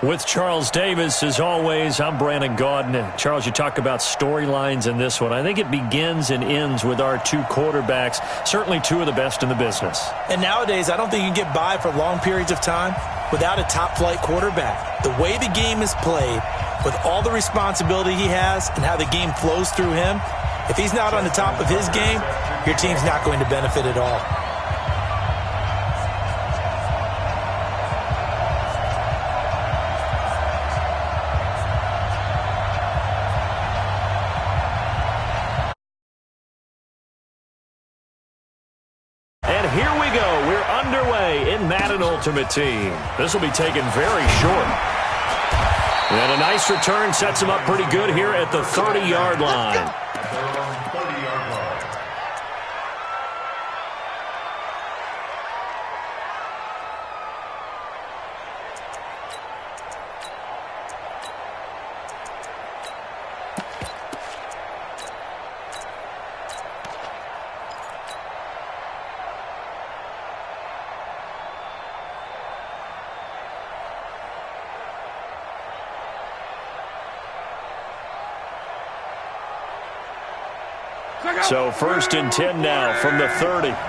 With Charles Davis, as always, I'm Brandon Gaudin. Charles, you talk about storylines in this one. I think it begins and ends with our two quarterbacks, certainly two of the best in the business. And nowadays, I don't think you can get by for long periods of time without a top-flight quarterback. The way the game is played, with all the responsibility he has and how the game flows through him, if he's not on the top of his game, your team's not going to benefit at all. Here we go. We're underway in Madden Ultimate Team. This will be taken very short. And a nice return sets him up pretty good here at the 30-yard line. So 1st and 10 now from the 30. Now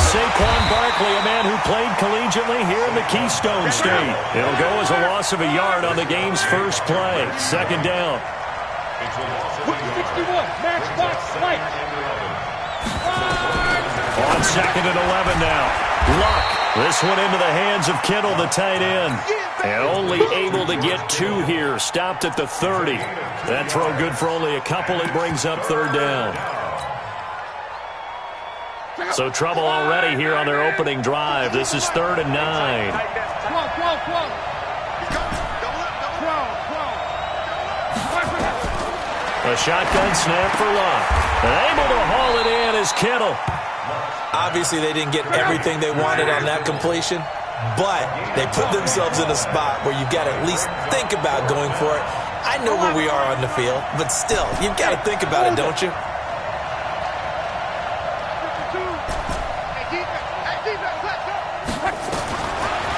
Saquon Barkley, a man who played collegiately here in the Keystone State. It'll go as a loss of a yard on the game's first play. 2nd down. 61, match box, right. On 2nd and 11 now. Luck. This one into the hands of Kittle, the tight end. And only able to get 2 here. Stopped at the 30. That throw good for only a couple. It brings up 3rd down. So trouble already here on their opening drive. This is 3rd and 9. A shotgun snap for Luck. And able to haul it in is Kittle. Obviously, they didn't get everything they wanted on that completion, but they put themselves in a spot where you've got to at least think about going for it. I know where we are on the field, but still, you've got to think about it, don't you?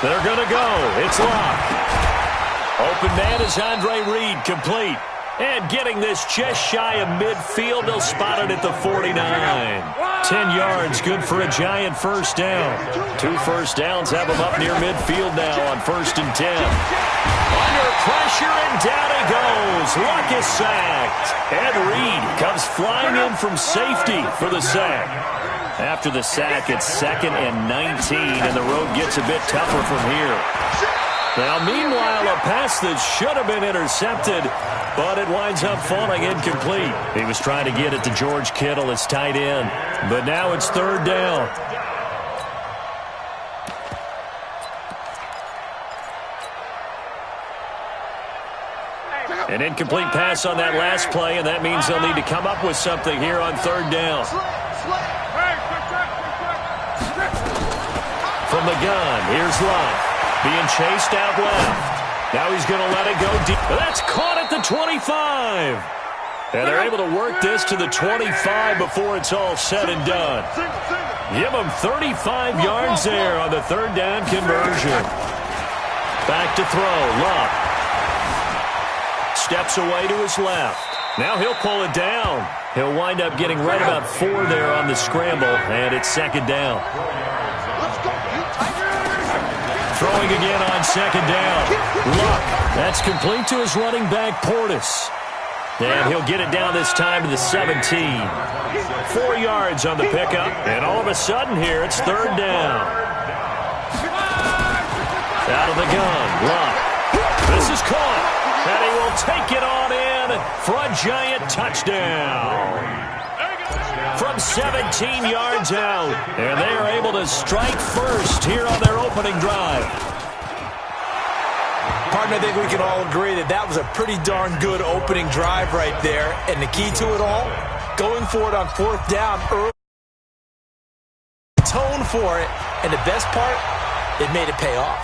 They're going to go. It's Luck. Open man is Andre Reed, complete. And getting this just shy of midfield, they'll spot it at the 49. 10 yards, good for a giant 1st down. 2 first downs have him up near midfield now on 1st and 10. Under pressure, and down he goes. Luck is sacked. And Reed comes flying in from safety for the sack. After the sack, it's 2nd and 19, and the road gets a bit tougher from here. Now, meanwhile, a pass that should have been intercepted, but it winds up falling incomplete. He was trying to get it to George Kittle, his tight end, but now it's 3rd down. An incomplete pass on that last play, and that means they'll need to come up with something here on 3rd down. From the gun, here's Luck. Being chased out left. Now he's going to let it go deep. That's caught at the 25. And they're able to work this to the 25 before it's all said and done. Give them 35 yards there on the 3rd down conversion. Back to throw. Luck. Steps away to his left. Now he'll pull it down. He'll wind up getting right about 4 there on the scramble, and it's 2nd down. Throwing again on 2nd down. Luck. That's complete to his running back, Portis. And he'll get it down this time to the 17. 4 yards on the pickup. And all of a sudden here, it's 3rd down. Out of the gun. Luck. This is caught. And he will take it on in for a giant touchdown. From 17 yards out. And they are able to strike first here on their opening drive. Partner, I think we can all agree that that was a pretty darn good opening drive right there. And the key to it all, going for it on 4th down early. Tone for it. And the best part, it made it pay off.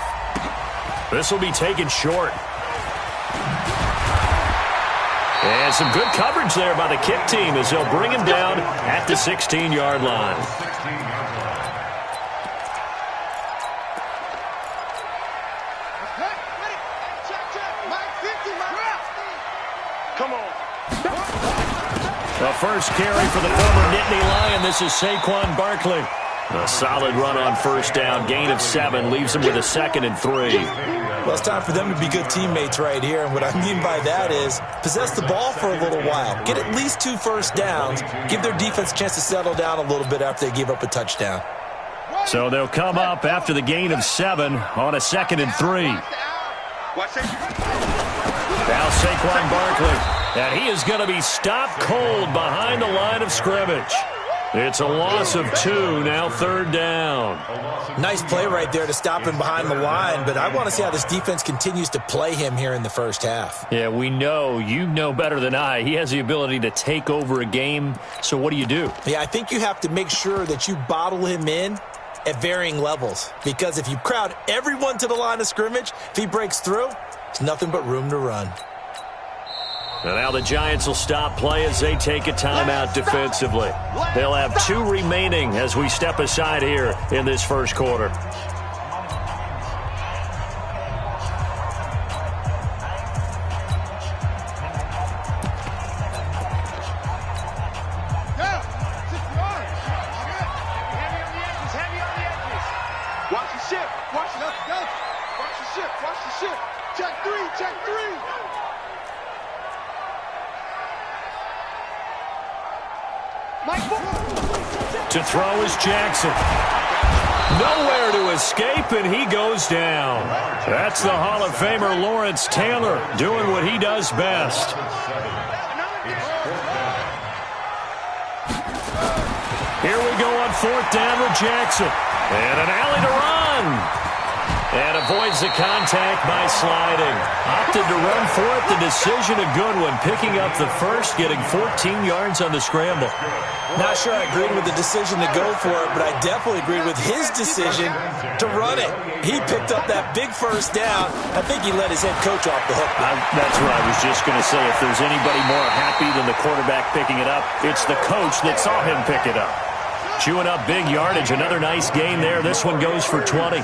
This will be taken short. And some good coverage there by the kick team as they'll bring him down at the 16-yard line. The first carry for the former Nittany Lion. This is Saquon Barkley. A solid run on first down. Gain of 7 leaves him with a 2nd and 3. Well, it's time for them to be good teammates right here. And what I mean by that is possess the ball for a little while. Get at least 2 first downs. Give their defense a chance to settle down a little bit after they give up a touchdown. So they'll come up after the gain of 7 on a 2nd and 3. Now Saquon Barkley. And he is going to be stopped cold behind the line of scrimmage. It's a loss of 2, now 3rd down. Nice play right there to stop him behind the line, but I want to see how this defense continues to play him here in the first half. Yeah, we know. You know better than I. He has the ability to take over a game, so what do you do? Yeah, I think you have to make sure that you bottle him in at varying levels, because if you crowd everyone to the line of scrimmage, if he breaks through, there's nothing but room to run. And now the Giants will stop play as they take a timeout defensively. They'll have 2 remaining as we step aside here in this first quarter. Watch the ship. Watch the ship. Watch the ship. Check 3. Check 3. To throw is Jackson. Nowhere to escape, and he goes down. That's the Hall of Famer Lawrence Taylor doing what he does best. Here we go on 4th down with Jackson. And an alley to run. And avoids the contact by sliding. Opted to run for it. The decision a good one. Picking up the first, getting 14 yards on the scramble. Not sure I agreed with the decision to go for it, but I definitely agreed with his decision to run it. He picked up that big first down. I think he let his head coach off the hook. That's what I was just going to say. If there's anybody more happy than the quarterback picking it up, it's the coach that saw him pick it up. Chewing up big yardage. Another nice gain there. This one goes for 20.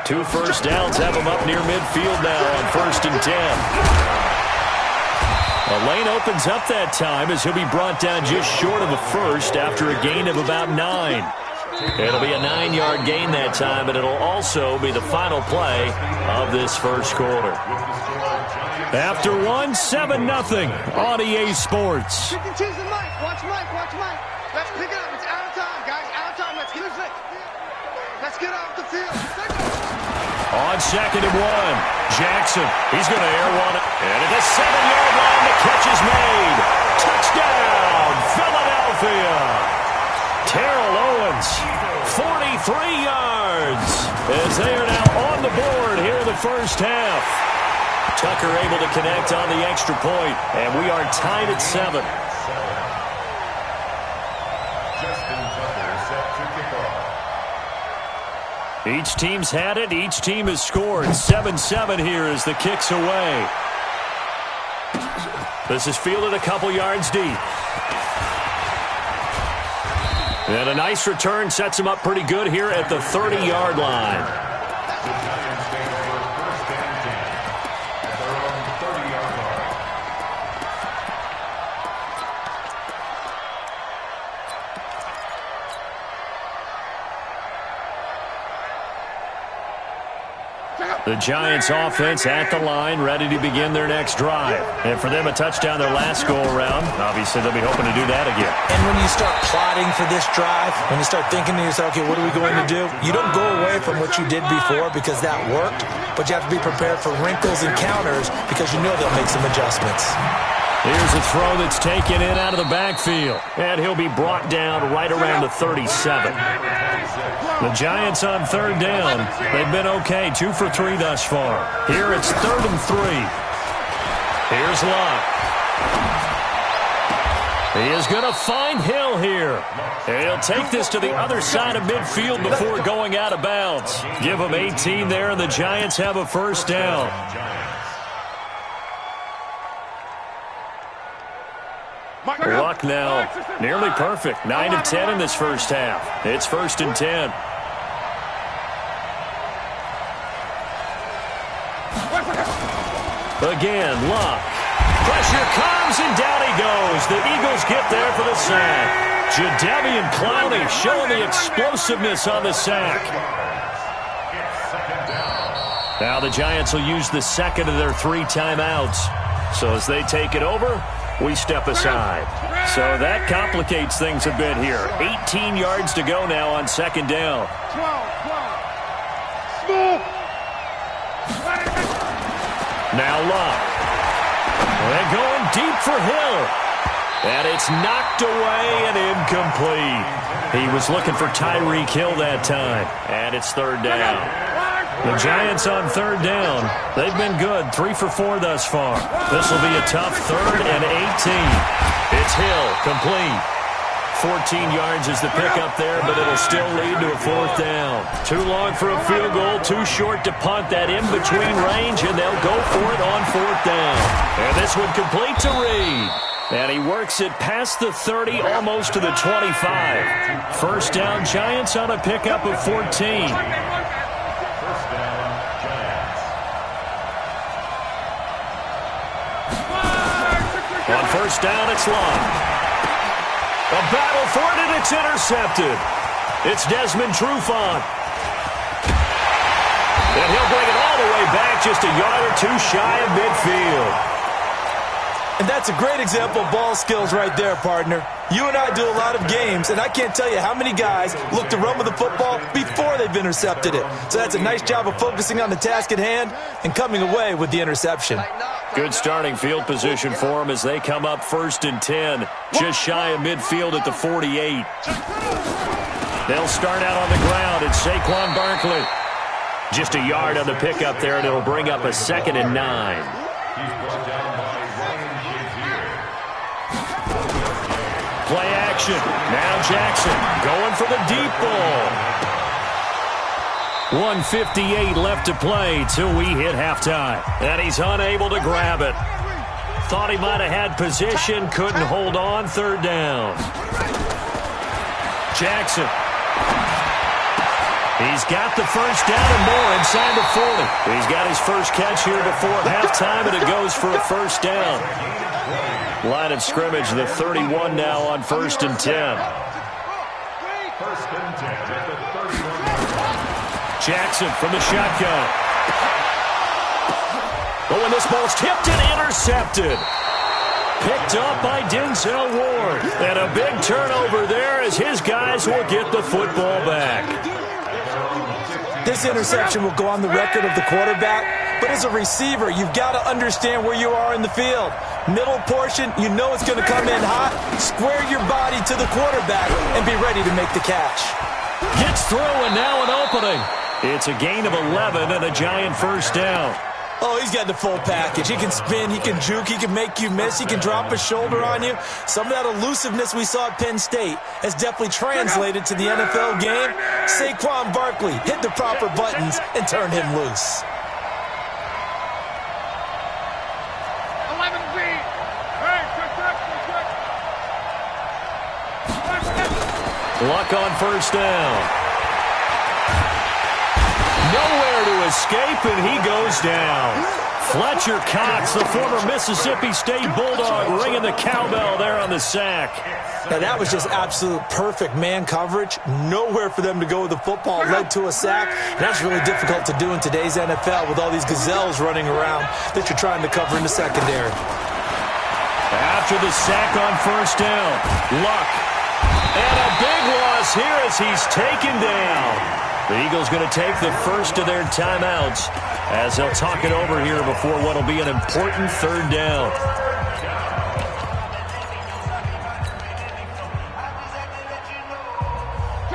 2 first downs have him up near midfield now on 1st and 10. A lane opens up that time as he'll be brought down just short of a first after a gain of about 9. It'll be a 9-yard gain that time, but it'll also be the final play of this first quarter. After 1, 7-0 on EA Sports. Watch Mike. Let's pick it up. It's out of time, guys. Out of time. Let's get it fixed. Let's get off the field. On 2nd and 1, Jackson. He's going to air one. And at the 7-yard line, the catch is made. Touchdown, Philadelphia. Terrell Owens, 43 yards. As they are now on the board here in the first half. Tucker able to connect on the extra point. And we are tied at 7. Each team's had it. Each team has scored. 7-7 here as the kick's away. This is fielded a couple yards deep. And a nice return sets him up pretty good here at the 30-yard line. The Giants offense at the line, ready to begin their next drive. And for them, a touchdown their last go-around. Obviously, they'll be hoping to do that again. And when you start plotting for this drive, when you start thinking to yourself, okay, what are we going to do? You don't go away from what you did before because that worked, but you have to be prepared for wrinkles and counters because you know they'll make some adjustments. Here's a throw that's taken in out of the backfield. And he'll be brought down right around the 37. The Giants on 3rd down. They've been okay. 2 for 3 thus far. Here it's 3rd and 3. Here's Locke. He is going to find Hill here. And he'll take this to the other side of midfield before going out of bounds. Give him 18 there, and the Giants have a first down. Luck now nearly perfect. 9 of 10 in this first half. It's 1st and 10. Again, Luck. Pressure comes, and down he goes. The Eagles get there for the sack. Jadeveon Clowney showing the explosiveness on the sack. Now the Giants will use the second of their 3 timeouts. So as they take it over, we step aside. So that complicates things a bit here. 18 yards to go now on second down. Now Luck. They're going deep for Hill. And it's knocked away and incomplete. He was looking for Tyreek Hill that time. And it's third down. The Giants on third down. They've been good. 3 for 4 thus far. This will be a tough 3rd and 18. It's Hill, complete. 14 yards is the pickup there, but it'll still lead to a 4th down. Too long for a field goal, too short to punt that in-between range, and they'll go for it on 4th down. And this one complete to Reed. And he works it past the 30, almost to the 25. First down, Giants on a pickup of 14. On first down, it's Long. A battle for it, and it's intercepted. It's Desmond Trufant. And he'll bring it all the way back, just a yard or 2 shy of midfield. And that's a great example of ball skills right there, partner. You and I do a lot of games, and I can't tell you how many guys look to run with the football before they've intercepted it. So that's a nice job of focusing on the task at hand and coming away with the interception. Good starting field position for them as they come up 1st and 10, just shy of midfield at the 48. They'll start out on the ground. It's Saquon Barkley. Just a yard on the pickup there, and it'll bring up a 2nd and 9. Play action. Now Jackson going for the deep ball. 1:58 left to play till we hit halftime. And he's unable to grab it. Thought he might have had position, couldn't hold on. 3rd down. Jackson. He's got the first down and more inside the 40. He's got his first catch here before halftime, and it goes for a 1st down. Line of scrimmage, the 31 now on 1st and 10. Jackson from the shotgun. Oh, and this ball's tipped and intercepted. Picked up by Denzel Ward. And a big turnover there as his guys will get the football back. This interception will go on the record of the quarterback, but as a receiver, you've got to understand where you are in the field. Middle portion, you know it's going to come in hot. Square your body to the quarterback and be ready to make the catch. Gets through, and now an opening. It's a gain of 11 and a Giant 1st down. Oh, he's got the full package. He can spin, he can juke, he can make you miss, he can drop a shoulder on you. Some of that elusiveness we saw at Penn State has definitely translated to the NFL game. Saquon Barkley hit the proper buttons and turned him loose. 11 feet. Hey, Luck on 1st down. Nowhere to escape, and he goes down. Fletcher Cox, the former Mississippi State Bulldog, ringing the cowbell there on the sack. Now, that was just absolute perfect man coverage. Nowhere for them to go with the football. Led to a sack. And that's really difficult to do in today's NFL with all these gazelles running around that you're trying to cover in the secondary. After the sack on 1st down, Luck. And a big loss here as he's taken down. The Eagles going to take the first of their timeouts as they'll talk it over here before what will be an important 3rd down.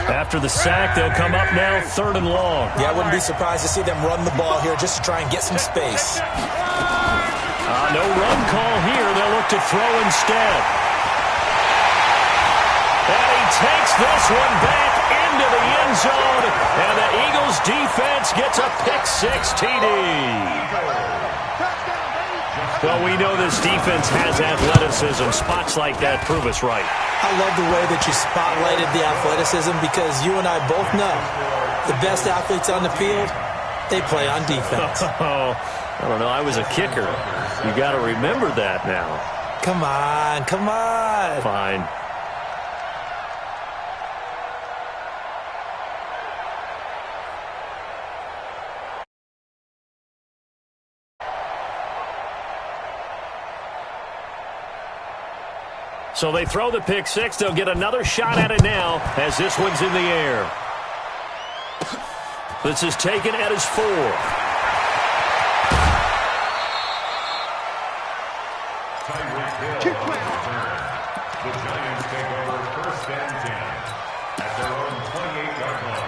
After the sack, they'll come up now 3rd and long. Yeah, I wouldn't be surprised to see them run the ball here just to try and get some space. No run call here. They'll look to throw instead. And he takes this one back into the end zone, and the Eagles defense gets a pick-6 TD. Well, we know this defense has athleticism. Spots like that prove us right. I love the way that you spotlighted the athleticism because you and I both know the best athletes on the field, they play on defense. I don't know. I was a kicker. You got to remember that now. Come on, come on. Fine. So they throw the pick six. They'll get another shot at it now as this one's in the air. This is taken at his 4. The Giants take over 1st and 10 at their own 28-yard line.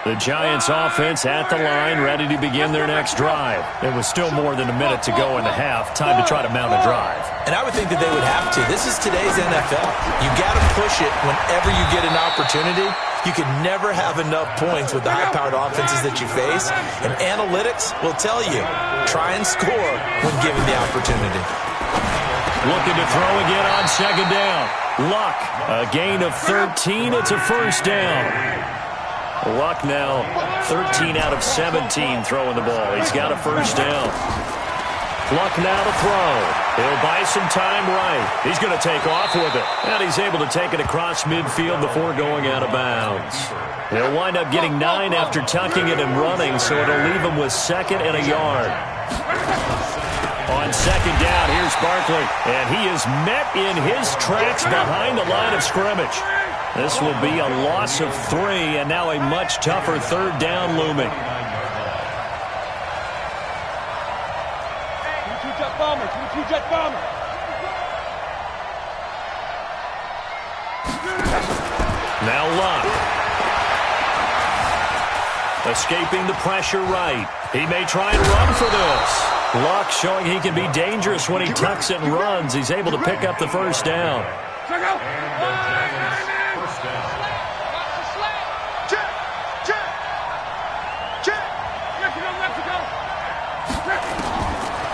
The Giants offense at the line, ready to begin their next drive. It was still more than a minute to go in the half. Time to try to mount a drive. And I would think that they would have to. This is today's NFL. You got to push it whenever you get an opportunity. You can never have enough points with the high-powered offenses that you face. And analytics will tell you, try and score when given the opportunity. Looking to throw again on 2nd down. Luck, a gain of 13. It's a 1st down. Luck now 13 out of 17 throwing the ball. He's got a 1st down. Luck now to throw. He'll buy some time right. He's going to take off with it. And he's able to take it across midfield before going out of bounds. He'll wind up getting 9 after tucking it and running, so it'll leave him with 2nd and a yard. On 2nd down, here's Barkley. And he is met in his tracks behind the line of scrimmage. This will be a loss of 3, and now a much tougher 3rd down looming. Now Luck. Escaping the pressure right. He may try and run for this. Luck showing he can be dangerous when he tucks it and runs. He's able to pick up the 1st down.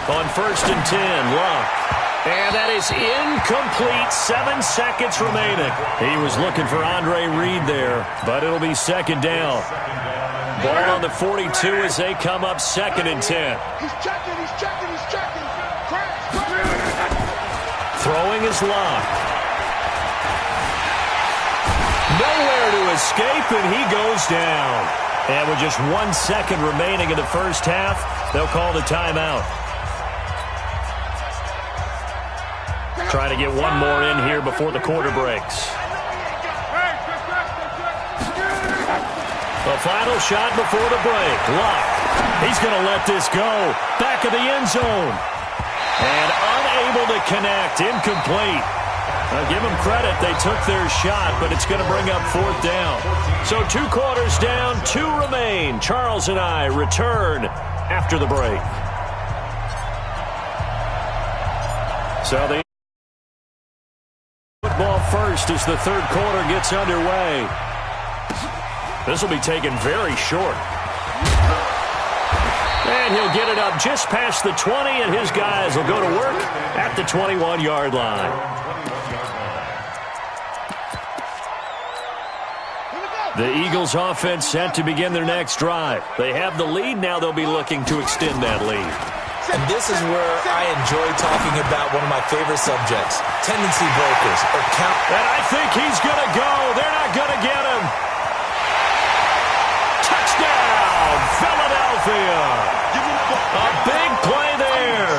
On 1st and 10, Luck. And that is incomplete. 7 seconds remaining. He was looking for Andre Reed there, but it'll be 2nd down. Ball on the 42 as they come up 2nd and 10. He's checking. Throwing is Luck. Nowhere to escape, and he goes down. And with just 1 second remaining in the 1st half, they'll call the timeout. Trying to get one more in here before the quarter breaks. The final shot before the break. Luck. He's going to let this go. Back of the end zone. And unable to connect. Incomplete. Now give them credit. They took their shot, but it's going to bring up 4th down. So 2 quarters down, 2 remain. Charles and I return after the break. So the football first as the 3rd quarter gets underway. This will be taken very short. And he'll get it up just past the 20, and his guys will go to work at the 21-yard line. The Eagles offense set to begin their next drive. They have the lead. Now they'll be looking to extend that lead. And this is where I enjoy talking about one of my favorite subjects, tendency breakers or count. And I think he's going to go. They're not going to get him. Touchdown, Philadelphia. A big play there.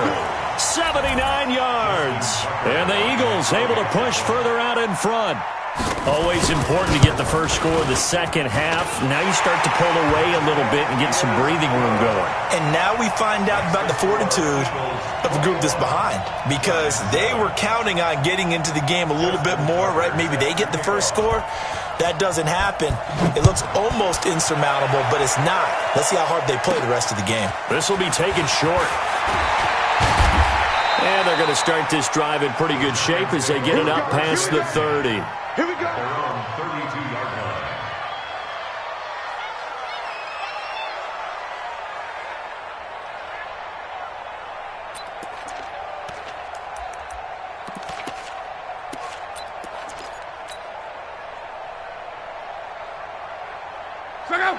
79 yards. And the Eagles able to push further out in front. Always important to get the first score of the 2nd half. Now you start to pull away a little bit and get some breathing room going. And now we find out about the fortitude of the group that's behind, because they were counting on getting into the game a little bit more, right? Maybe they get the first score. That doesn't happen. It looks almost insurmountable, but it's not. Let's see how hard they play the rest of the game. This will be taken short. And they're going to start this drive in pretty good shape as they get it up past the 30. Here we go. Their own 32-yard line.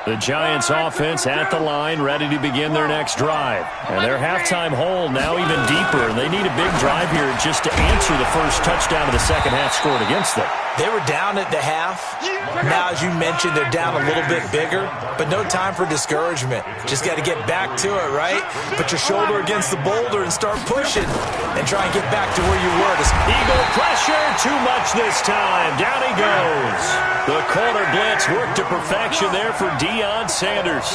The Giants offense at the line, ready to begin their next drive. And their halftime hole now even deeper, and they need a big drive here just to answer the first touchdown of the second half scored against them. They were down at the half. Now, as you mentioned, they're down a little bit bigger, but no time for discouragement. Just got to get back to it, right? Put your shoulder against the boulder and start pushing and try and get back to where you were. Eagle pressure, too much this time. Down he goes. The corner blitz worked to perfection there for Deion Sanders.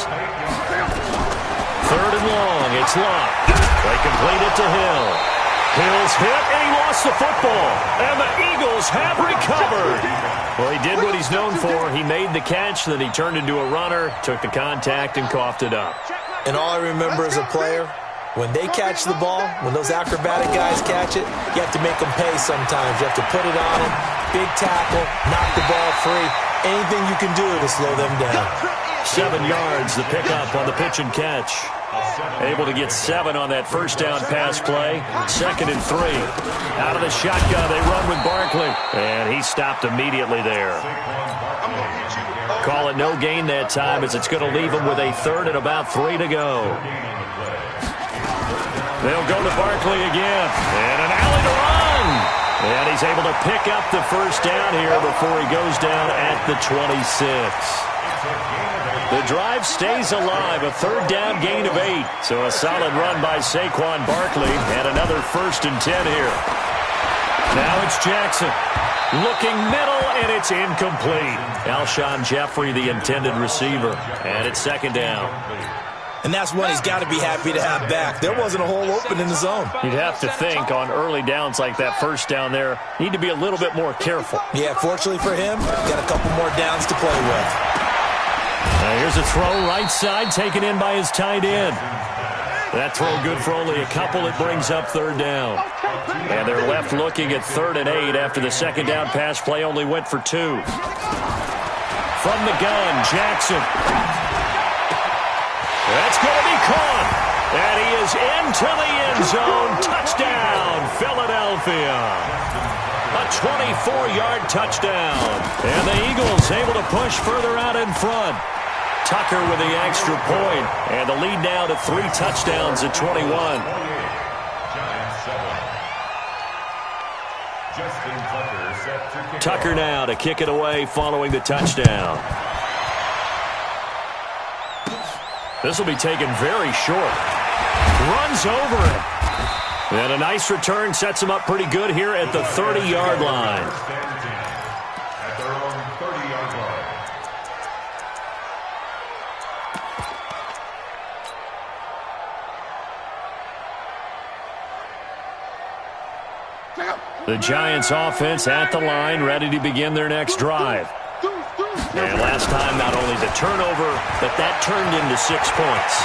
Third and long, it's Locke. They complete it to Hill. Hill's hit, and he lost the football. And the Eagles have recovered. Well, he did what he's known for. He made the catch, then he turned into a runner, took the contact, and coughed it up. And all I remember as a player, when they catch the ball, when those acrobatic guys catch it, you have to make them pay sometimes. You have to put it on them, big tackle, knock the ball free. Anything you can do to slow them down. 7 yards, the pickup on the pitch and catch. Able to get 7 on that first down pass play. 2nd and 3. Out of the shotgun, they run with Barkley. And he stopped immediately there. Call it no gain that time, as it's going to leave him with a 3rd and about 3 to go. They'll go to Barkley again. And an alley to run. And he's able to pick up the first down here before he goes down at the 26. The drive stays alive, a 3rd down gain of 8. So a solid run by Saquon Barkley and another 1st and 10 here. Now it's Jackson. Looking middle, and it's incomplete. Alshon Jeffrey, the intended receiver. And it's 2nd down. And that's one he's got to be happy to have back. There wasn't a hole open in the zone. You'd have to think on early downs like that first down there, need to be a little bit more careful. Yeah, fortunately for him, got a couple more downs to play with. Here's a throw right side taken in by his tight end. That throw good for only a couple. It brings up 3rd down. And they're left looking at 3rd and 8 after the 2nd down pass play only went for 2. From the gun, Jackson. That's going to be caught. And he is into the end zone. Touchdown, Philadelphia. A 24-yard touchdown. And the Eagles able to push further out in front. Tucker with the extra point. And the lead now to 3 touchdowns at 21. Tucker now to kick it away following the touchdown. This will be taken very short. Runs over it. And a nice return sets him up pretty good here at the 30-yard line. At their own 30-yard line. The Giants offense at the line, ready to begin their next drive. And last time, not only the turnover, but that turned into 6 points.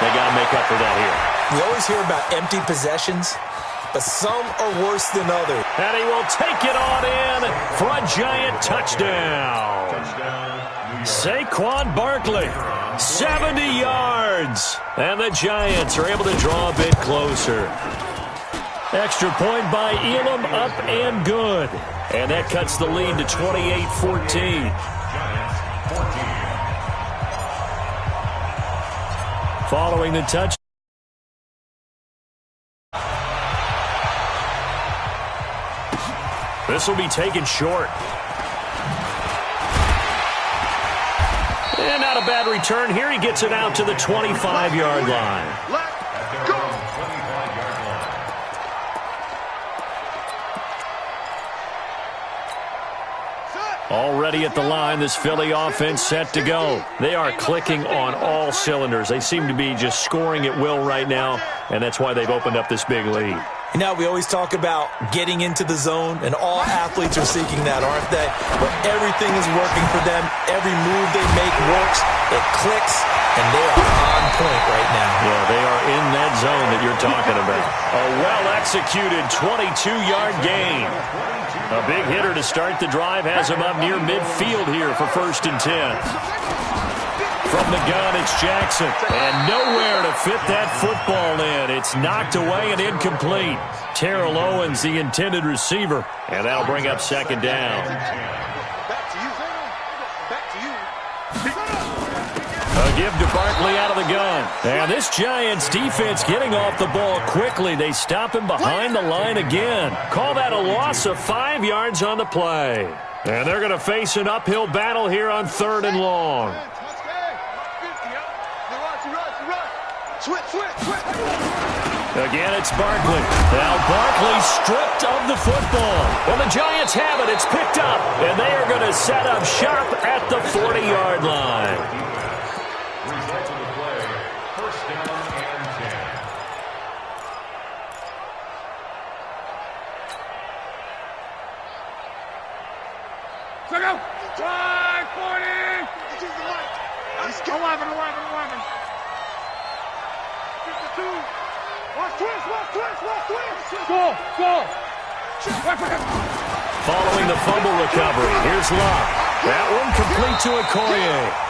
They got to make up for that here. We always hear about empty possessions, but some are worse than others. And he will take it on in for a Giant touchdown. Saquon Barkley, 70 yards. And the Giants are able to draw a bit closer. Extra point by Elam, up and good. And that cuts the lead to 28-14. Following the touch. This will be taken short. And not a bad return here. He gets it out to the 25-yard line. Already at the line, this Philly offense set to go. They are clicking on all cylinders. They seem to be just scoring at will right now, and that's why they've opened up this big lead. You know, we always talk about getting into the zone, and all athletes are seeking that, aren't they? But everything is working for them. Every move they make works. It clicks, and they are on point right now. Yeah, they are in that zone that you're talking about. A well-executed 22-yard gain. A big hitter to start the drive has him up near midfield here for 1st and 10. From the gun, it's Jackson. And nowhere to fit that football in. It's knocked away and incomplete. Terrell Owens, the intended receiver. And that'll bring up 2nd down. Back to you. A give to Barkley out of the gun. And this Giants defense getting off the ball quickly. They stop him behind the line again. Call that a loss of 5 yards on the play. And they're going to face an uphill battle here on 3rd and long. Again, it's Barkley. Now Barkley stripped of the football. When the Giants have it, it's picked up. And they are going to set up shop at the 40-yard line. Result of the play, first down and 10. Check out. 540. 11. 52. Watch twist. Go. Following the fumble recovery, here's Love. That one complete to Okoye.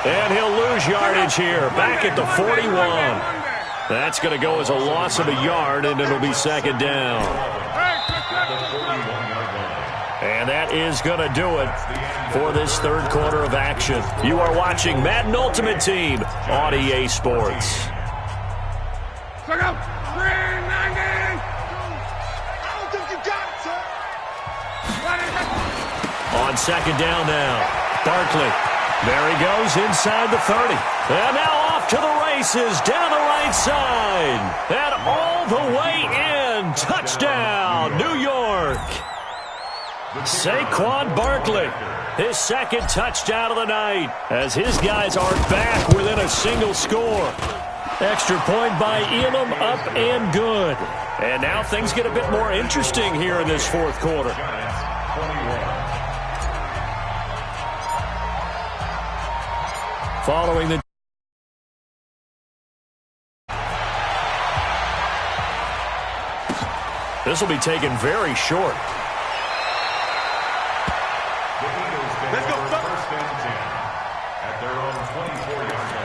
And he'll lose yardage here, back at the 41. That's going to go as a loss of a yard, and it'll be 2nd down. And that is going to do it for this 3rd quarter of action. You are watching Madden Ultimate Team on EA Sports. Check out. 390. I don't think you got it, sir. On 2nd down now, Barkley. There he goes inside the 30. And now off to the races down the right side. And all the way in. Touchdown, New York. Saquon Barkley, his 2nd touchdown of the night, as his guys are back within a single score. Extra point by Elam, up and good. And now things get a bit more interesting here in this 4th quarter. Following the this will be taken very short. Let's go. First and 10 at their own 24-yard line.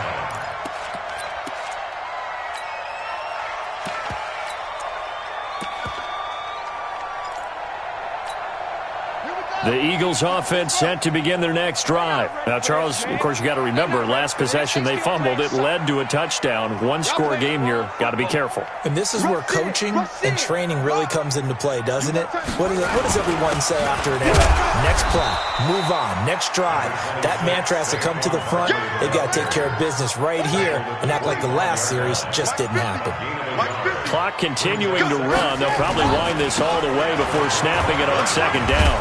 The Eagles offense set to begin their next drive. Now, Charles, of course, you got to remember, last possession they fumbled. It led to a touchdown. 1-score game here. Got to be careful. And this is where coaching and training really comes into play, doesn't it? What does everyone say after an error? Next play, move on, next drive. That mantra has to come to the front. They've got to take care of business right here and act like the last series just didn't happen. Clock continuing to run. They'll probably wind this all the way before snapping it on 2nd down.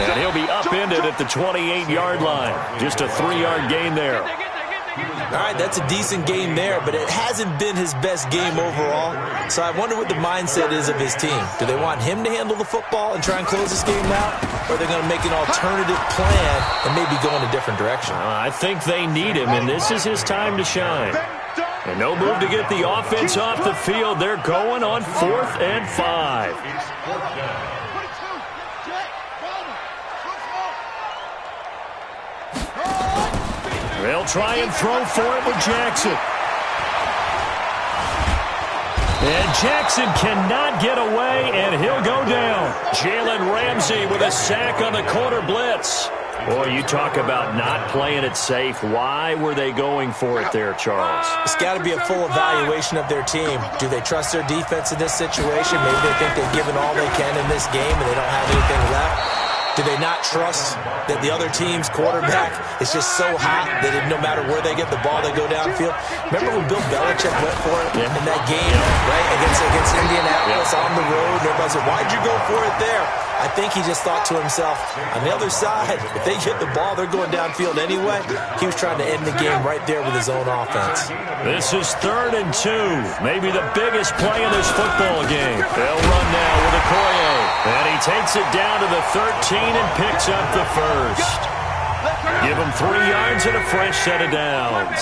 And he'll be upended at the 28-yard line. Just a 3-yard gain there. All right, that's a decent game there, but it hasn't been his best game overall. So I wonder what the mindset is of his team. Do they want him to handle the football and try and close this game out? Or are they going to make an alternative plan and maybe go in a different direction? I think they need him, and this is his time to shine. And no move to get the offense off the field. They're going on 4th and 5. They'll try and throw for it with Jackson. And Jackson cannot get away, and he'll go down. Jalen Ramsey with a sack on the corner blitz. Boy, you talk about not playing it safe. Why were they going for it there, Charles? It's got to be a full evaluation of their team. Do they trust their defense in this situation? Maybe they think they've given all they can in this game and they don't have anything left. Do they not trust that the other team's quarterback is just so hot that no matter where they get the ball, they go downfield? Remember when Bill Belichick went for it in that game, right, against Indianapolis on the road? And everybody said, why'd you go for it there? I think he just thought to himself, on the other side, if they get the ball, they're going downfield anyway. He was trying to end the game right there with his own offense. This is 3rd and 2. Maybe the biggest play in this football game. They'll run now with Okoye. And he takes it down to the 13 and picks up the first. Give him 3 yards and a fresh set of downs.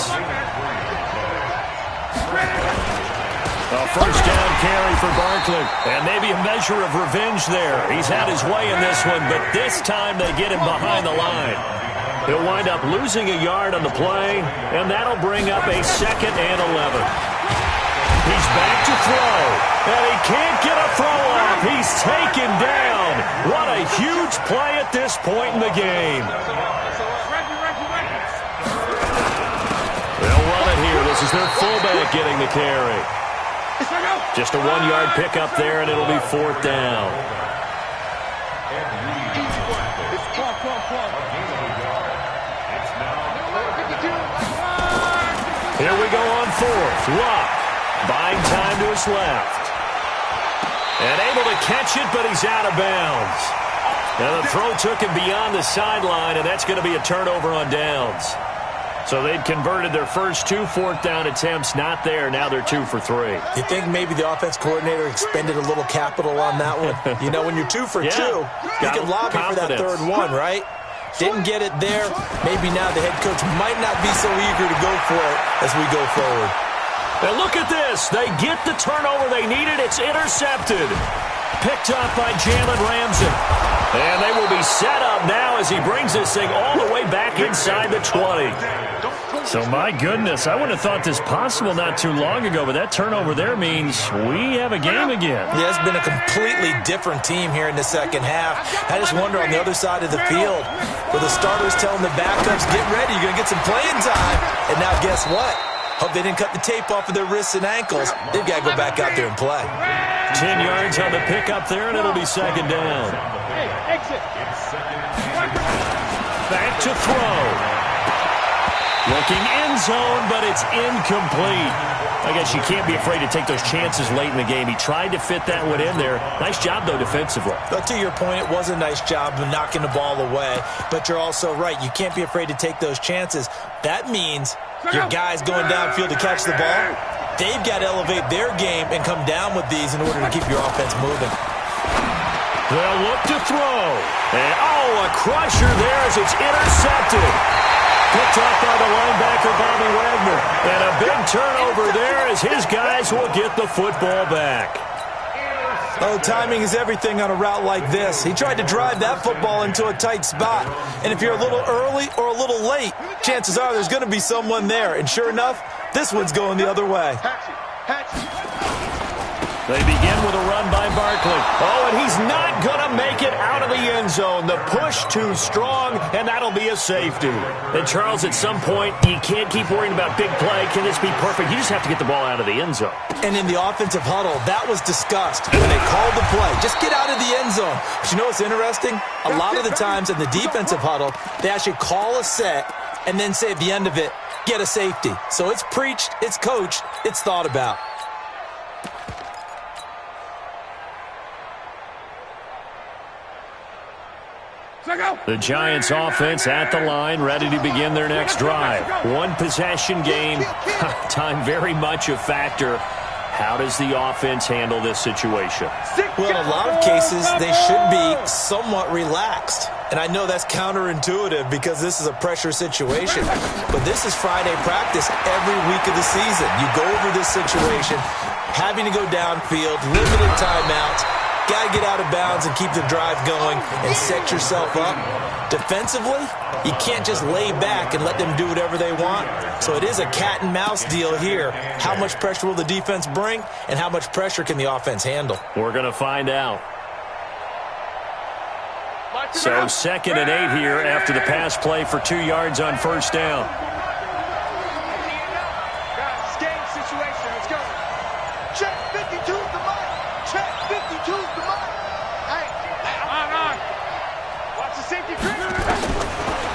A first down carry for Barkley. And maybe a measure of revenge there. He's had his way in this one, but this time they get him behind the line. He'll wind up losing a yard on the play, and that'll bring up a 2nd and 11. He's back to throw, and he can't get a throw off. He's taken down. What a huge play at this point in the game. is their fullback getting the carry. Just a 1-yard pickup there, and it'll be 4th down. Here we go on 4th. Luck buying time to his left. And able to catch it, but he's out of bounds. Now the throw took him beyond the sideline, and that's going to be a turnover on downs. So they'd converted their first 2 4th down attempts. Not there. Now they're 2 for 3. You think maybe the offense coordinator expended a little capital on that one? You know, when you're 2 for 2, you can lobby for that 3rd one, right? Didn't get it there. Maybe now the head coach might not be so eager to go for it as we go forward. And look at this. They get the turnover they needed. It's intercepted. Picked up by Jalen Ramsey. And they will be set up now as he brings this thing all the way back inside the 20. So, my goodness, I wouldn't have thought this possible not too long ago, but that turnover there means we have a game again. Yeah, it's been a completely different team here in the second half. I just wonder on the other side of the field, where the starters telling the backups, get ready, you're going to get some playing time. And now guess what? Hope they didn't cut the tape off of their wrists and ankles. They've got to go back out there and play. 10 yards on the pickup there, and it'll be 2nd down. Back to throw. Looking end zone, but it's incomplete. I guess you can't be afraid to take those chances late in the game. He tried to fit that one in there. Nice job, though, defensively. But to your point, it was a nice job of knocking the ball away. But you're also right. You can't be afraid to take those chances. That means your guys going downfield to catch the ball, they've got to elevate their game and come down with these in order to keep your offense moving. They'll look to throw. And, a crusher there as it's intercepted. Picked up by the linebacker, Bobby Wagner. And a big turnover there as his guys will get the football back. Oh, timing is everything on a route like this. He tried to drive that football into a tight spot. And if you're a little early or a little late, chances are there's going to be someone there. And sure enough, this one's going the other way. They begin with a run by Barkley. Oh, and he's not going to make it out of the end zone. The push too strong, and that'll be a safety. And, Charles, at some point, you can't keep worrying about big play. Can this be perfect? You just have to get the ball out of the end zone. And in the offensive huddle, that was discussed when they called the play. Just get out of the end zone. But you know what's interesting? A lot of the times in the defensive huddle, they actually call a set and then say at the end of it, get a safety. So it's preached, it's coached, it's thought about. The Giants offense at the line, ready to begin their next drive. One possession game, time very much a factor. How does the offense handle this situation? Well, in a lot of cases, they should be somewhat relaxed. And I know that's counterintuitive because this is a pressure situation. But this is Friday practice every week of the season. You go over this situation, having to go downfield, limited timeouts. Got to get out of bounds and keep the drive going and set yourself up. Defensively, you can't just lay back and let them do whatever they want. So it is a cat and mouse deal here. How much pressure will the defense bring, and how much pressure can the offense handle? We're going to find out. So 2nd and 8 here after the pass play for 2 yards on 1st down.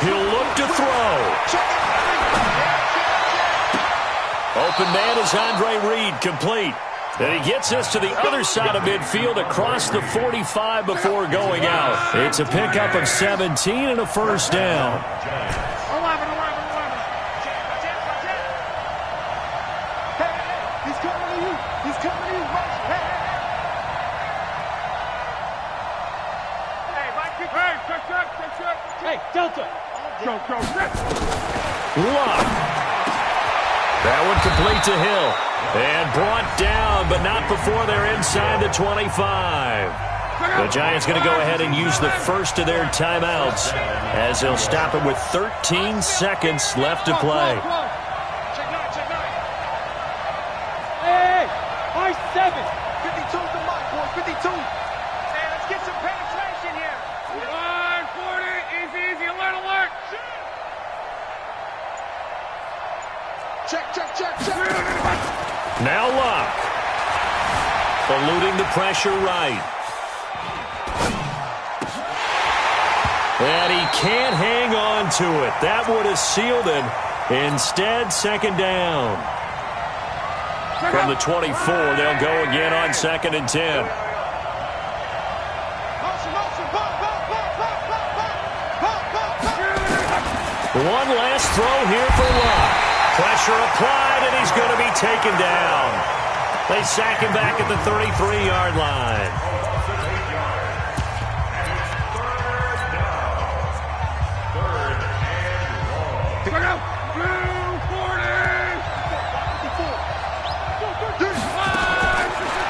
He'll look to throw. Open man is Andre Reed, complete. And he gets us to the other side of midfield across the 45 before going out. It's a pickup of 17 and a 1st down. Hey, Delta. Go. Luck. That one complete to Hill. And brought down, but not before they're inside the 25. The Giants going to go ahead and use the first of their timeouts as they'll stop it with 13 seconds left to play. Hey, I-7. 52's the mark, boy. 52. Hey, let's get some penetration here. 140, easy, alert. Check. eluding the pressure right. And he can't hang on to it. That would have sealed it. Instead, second down. From the 24, they'll go again on 2nd and 10. One last throw here for Luck. Pressure applied, and he's going to be taken down. They sack him back at the 33-yard line.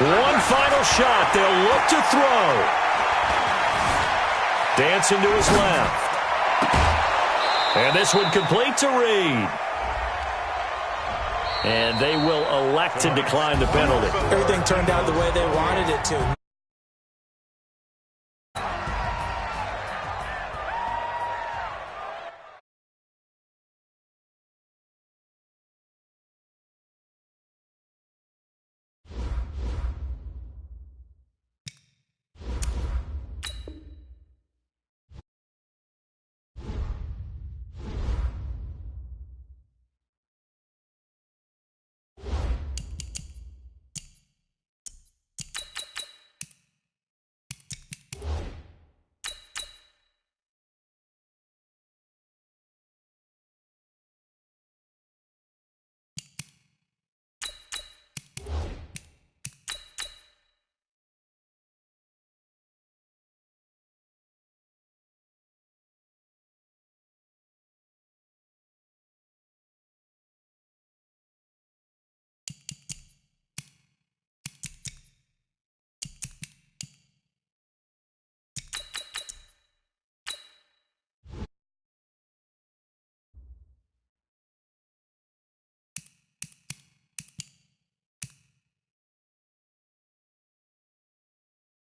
One final shot. They'll look to throw. Dancing to his left. And this one complete to Reed. And they will elect to decline the penalty. Everything turned out the way they wanted it to.